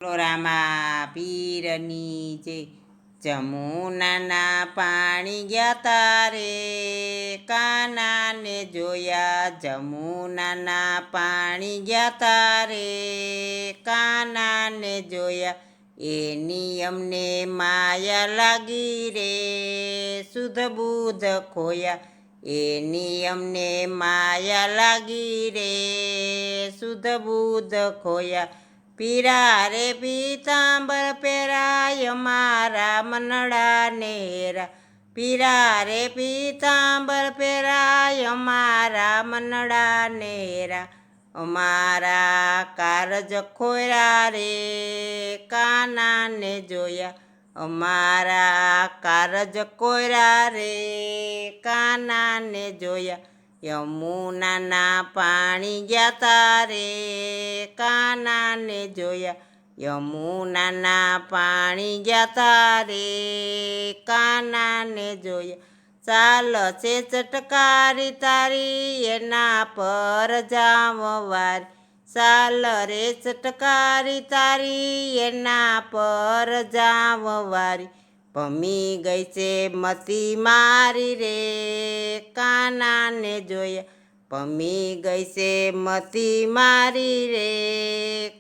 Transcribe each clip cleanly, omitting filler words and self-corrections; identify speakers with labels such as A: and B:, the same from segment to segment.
A: રામા પીરની જે જમુનાના પાણી ગયા તારે કાનાને જોયા જમુનાના પાણી ગયા તારે કાનાને જોયા એની અમને માયા લાગી રે શુદ્ધ બુદ્ધ ખોયા એની અમને માયા લાગી રે શુદ્ધ બુદ્ધ ખોયા પીરા રે પીતાંબર પહેરાય મારા મનડા નેરા પીરા રે પીતાંબર પહેરાય મારા મનડા નેરા અમારા કારજ ખોયા રે કાનાને જોયા અમારા કારજ કોયરા રે કાનાને જોયા યમુનાના પાણી ગયા તારે કાનાને જોયા યમુનાના પાણી ગયા તારે કાનાને જોયા ચાલ છે ચટકારી તારી એના પર જામવાર ચાલ રે ચટકારી તારી એના પર જામવારી ભમી ગઈ છે મતી મારી રે કાનાને જોયા ભમી ગઈ છે મતી મારી રે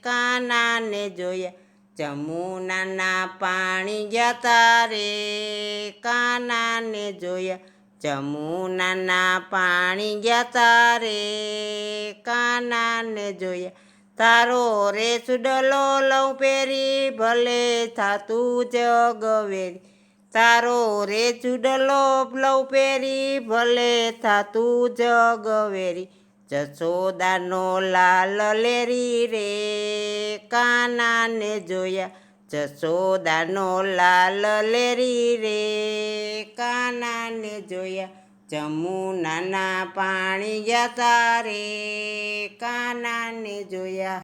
A: કાનાને જોયા જમુનાના પાણી ગયા તારે કાનાને જોયા જમુનાના પાણી ગયા તારે કાનાને જોયા તારો રે ચૂડલો લઉં પહેરી ભલે થાતું જગવેરી તારો રે ચૂડલો લઉં પહેરી ભલે થાતું જગવેરી જશોદાનો લાલ લેરી રે કાનાને જોયા જશોદાનો લાલ લેરી રે કાનાને જોયા જમુનાના પાણી ગયા તારે કાનાને જોયા।